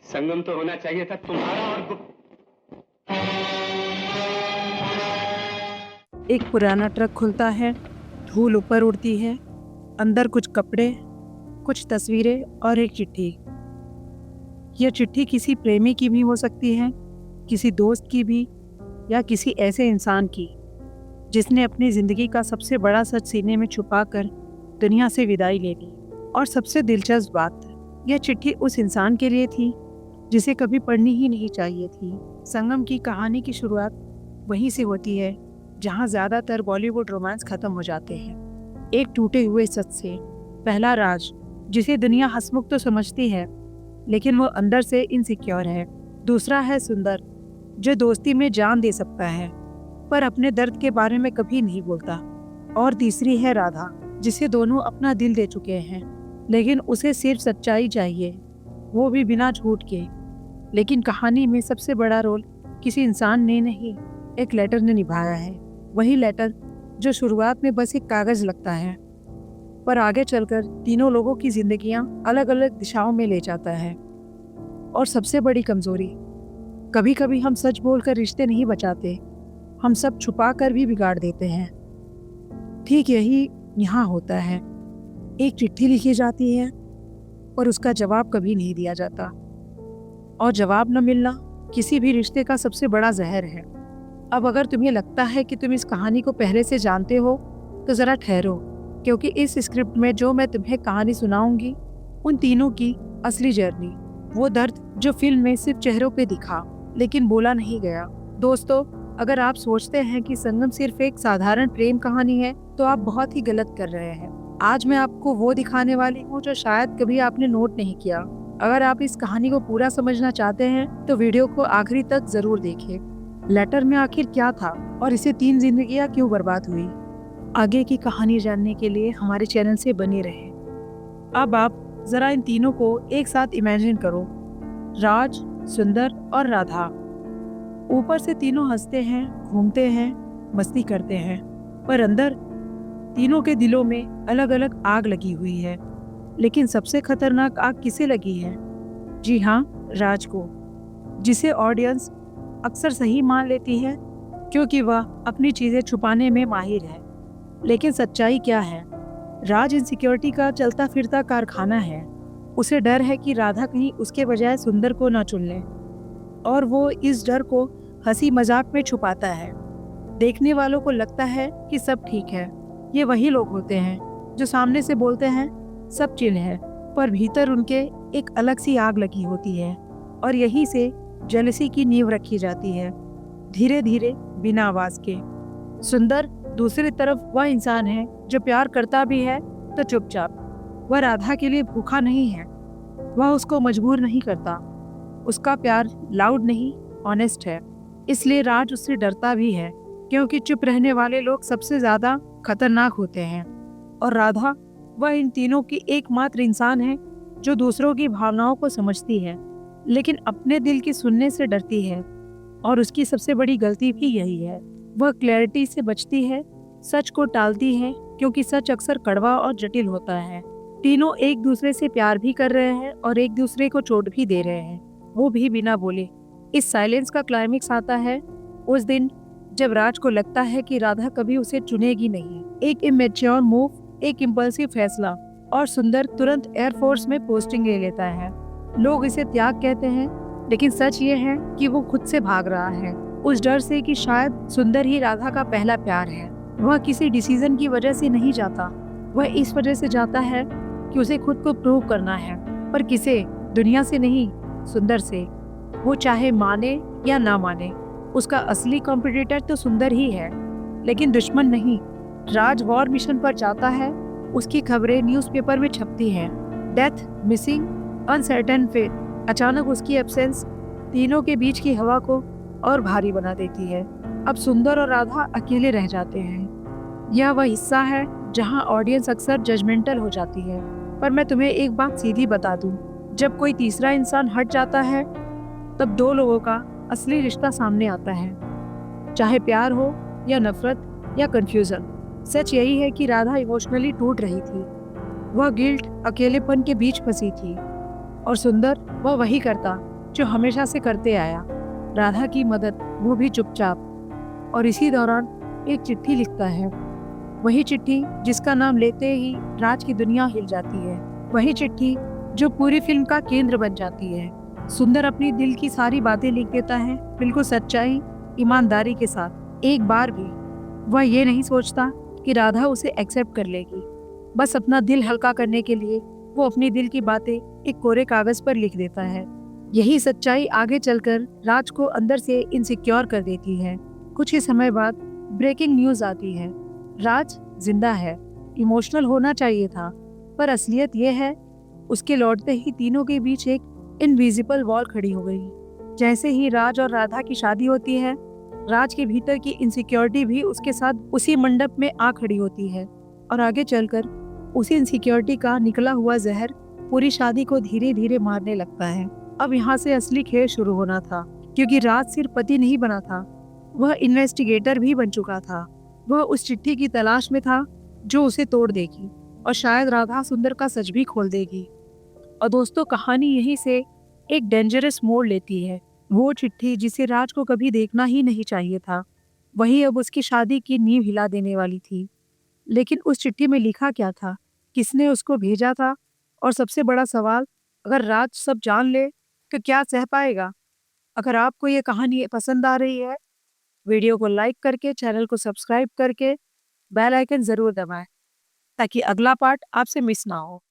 संगम तो होना चाहिए था तुम्हारा और एक पुराना ट्रक खुलता है, धूल ऊपर उड़ती है, अंदर कुछ कपड़े, कुछ तस्वीरें और एक चिट्ठी। यह चिट्ठी किसी प्रेमी की भी हो सकती है, किसी दोस्त की भी, या किसी ऐसे इंसान की जिसने अपनी जिंदगी का सबसे बड़ा सच सीने में छुपाकर दुनिया से विदाई ले ली। और सबसे दिलचस्प बात, यह चिट्ठी उस इंसान के लिए थी जिसे कभी पढ़नी ही नहीं चाहिए थी। संगम की कहानी की शुरुआत वहीं से होती है जहां ज्यादातर बॉलीवुड रोमांस खत्म हो जाते हैं। एक टूटे हुए सच से। पहला राज, जिसे दुनिया हंसमुख तो समझती है लेकिन वो अंदर से इनसिक्योर है। दूसरा है सुंदर, जो दोस्ती में जान दे सकता है पर अपने दर्द के बारे में कभी नहीं बोलता। और तीसरी है राधा, जिसे दोनों अपना दिल दे चुके हैं लेकिन उसे सिर्फ सच्चाई चाहिए, वो भी बिना झूठ के। लेकिन कहानी में सबसे बड़ा रोल किसी इंसान ने नहीं, एक लेटर ने निभाया है। वही लेटर जो शुरुआत में बस एक कागज लगता है पर आगे चलकर तीनों लोगों की जिंदगियां अलग अलग दिशाओं में ले जाता है। और सबसे बड़ी कमजोरी, कभी कभी हम सच बोलकर रिश्ते नहीं बचाते, हम सब छुपा कर भी बिगाड़ देते हैं। ठीक यही यहाँ होता है। एक चिट्ठी लिखी जाती है पर उसका जवाब कभी नहीं दिया जाता। और जवाब न मिलना किसी भी रिश्ते का सबसे बड़ा जहर है। अब अगर तुम्हें लगता है कि तुम इस कहानी को पहले से जानते हो तो ज़रा ठहरो, क्योंकि इस स्क्रिप्ट में जो मैं तुम्हें कहानी सुनाऊंगी उन तीनों की असली जर्नी, वो दर्द जो फिल्म में सिर्फ चेहरों पे दिखा लेकिन बोला नहीं गया। दोस्तों, अगर आप सोचते हैं कि संगम सिर्फ एक साधारण प्रेम कहानी है तो आप बहुत ही गलत कर रहे हैं। आज मैं आपको वो दिखाने वाली हूँ जो शायद कभी आपने नोट नहीं किया। अगर आप इस कहानी को पूरा समझना चाहते हैं तो वीडियो को आखिरी तक जरूर देखें। लेटर में आखिर क्या था और इसे 3 जिंदगियां क्यों बर्बाद हुई? आगे की कहानी जानने के लिए हमारे चैनल से बने रहें। अब आप जरा इन तीनों को एक साथ इमेजिन करो, राज, सुंदर और राधा। ऊपर से तीनों हंसते हैं, घूमते हैं, मस्ती करते हैं, पर अंदर तीनों के दिलों में अलग अलग आग लगी हुई है। लेकिन सबसे खतरनाक आग किसे लगी है? जी हाँ, राज को, जिसे ऑडियंस अक्सर सही मान लेती है क्योंकि वह अपनी चीजें छुपाने में माहिर है। लेकिन सच्चाई क्या है? राज इनसिक्योरिटी का चलता फिरता कारखाना है। उसे डर है कि राधा कहीं उसके बजाय सुंदर को ना चुन ले, और वो इस डर को हंसी मजाक में छुपाता है। देखने वालों को लगता है कि सब ठीक है। ये वही लोग होते हैं जो सामने से बोलते हैं सब चिल है, पर भीतर उनके एक अलग सी आग लगी होती है। और यहीं से जेलसी की नींव रखी जाती है, धीरे धीरे, बिना आवाज के। सुंदर दूसरी तरफ वह इंसान है जो प्यार करता भी है तो चुपचाप। वह राधा के लिए भूखा नहीं है, वह उसको मजबूर नहीं करता। उसका प्यार लाउड नहीं, ऑनेस्ट है। इसलिए राज उससे डरता भी है, क्योंकि चुप रहने वाले लोग सबसे ज्यादा खतरनाक होते हैं। और राधा, वह इन तीनों की एकमात्र इंसान है जो दूसरों की भावनाओं को समझती है लेकिन अपने दिल की सुनने से डरती है। और उसकी सबसे बड़ी गलती भी यही है, वह क्लैरिटी से बचती है, सच को टालती है, क्योंकि सच अक्सर कड़वा और जटिल होता है। तीनों एक दूसरे से प्यार भी कर रहे हैं और एक दूसरे को चोट भी दे रहे हैं, वो भी बिना बोले। इस साइलेंस का क्लाइमेक्स आता है उस दिन जब राज को लगता है कि राधा कभी उसे चुनेगी नहीं। एक इमेच्योर मूव, एक इम्पल्सिव फैसला, और सुंदर तुरंत एयरफोर्स में पोस्टिंग ले लेता है। लोग इसे त्याग कहते हैं, लेकिन सच ये है कि वो खुद से भाग रहा है, उस डर से कि शायद सुंदर ही राधा का पहला प्यार है। वह किसी डिसीजन की वजह से नहीं जाता, वह इस वजह से जाता है कि उसे खुद को प्रूव करना है। पर किसे? दुनिया से नहीं, सुंदर से। वो चाहे माने या ना माने, उसका असली कॉम्पिटिटर तो सुंदर ही है, लेकिन दुश्मन नहीं। राज वॉर मिशन पर जाता है, उसकी खबरें न्यूज़पेपर में छपती हैं, डेथ, मिसिंग, अनसर्टेन फेट। अचानक उसकी एब्सेंस तीनों के बीच की हवा को और भारी बना देती है। अब सुंदर और राधा अकेले रह जाते हैं। यह वह हिस्सा है जहां ऑडियंस अक्सर जजमेंटल हो जाती है। पर मैं तुम्हें एक बात सीधी बता दूं, जब कोई तीसरा इंसान हट जाता है तब 2 लोगों का असली रिश्ता सामने आता है, चाहे प्यार हो या नफरत या कंफ्यूजन। सच यही है कि राधा इमोशनली टूट रही थी, वह गिल्ट, अकेलेपन के बीच फंसी थी, और सुंदर वह वही करता जो हमेशा से करते आया, राधा की मदद, वो भी चुपचाप। और इसी दौरान एक चिट्ठी लिखता है, वही चिट्ठी जिसका नाम लेते ही राज की दुनिया हिल जाती है, वही चिट्ठी जो पूरी फिल्म का केंद्र बन जाती है। सुंदर अपनी दिल की सारी बातें लिख देता है, बिल्कुल सच्चाई, ईमानदारी के साथ। एक बार भी वह ये नहीं सोचता कि राधा उसे एक्सेप्ट कर लेगी। बस अपना दिल हल्का करने के लिए वो अपनी दिल की बातें एक कोरे कागज पर लिख देता है। यही सच्चाई आगे चलकर राज को अंदर से इनसिक्योर कर देती है। कुछ ही समय बाद ब्रेकिंग न्यूज आती है, राज जिंदा है। इमोशनल होना चाहिए था, पर असलियत यह है, उसके लौटते ही तीनों के बीच एक इनविजिबल वॉल खड़ी हो गई। जैसे ही राज और राधा की शादी होती है, राज के भीतर की इनसिक्योरिटी भी उसके साथ उसी मंडप में आ खड़ी होती है, और आगे चलकर उसी इनसिक्योरिटी का निकला हुआ जहर पूरी शादी को धीरे धीरे मारने लगता है। अब यहाँ से असली खेल शुरू होना था, क्योंकि राज सिर्फ पति नहीं बना था, वह इन्वेस्टिगेटर भी बन चुका था। वह उस चिट्ठी की तलाश में था जो उसे तोड़ देगी, और शायद राधा सुंदर का सच भी खोल देगी। और दोस्तों, कहानी यहीं से एक डेंजरस मोड़ लेती है। वो चिट्ठी जिसे राज को कभी देखना ही नहीं चाहिए था, वही अब उसकी शादी की नींव हिला देने वाली थी। लेकिन उस चिट्ठी में लिखा क्या था, किसने उसको भेजा था, और सबसे बड़ा सवाल, अगर राज सब जान ले तो क्या सह पाएगा? अगर आपको ये कहानी पसंद आ रही है, वीडियो को लाइक करके, चैनल को सब्सक्राइब करके बेल आइकन जरूर दबाएं, ताकि अगला पार्ट आपसे मिस ना हो।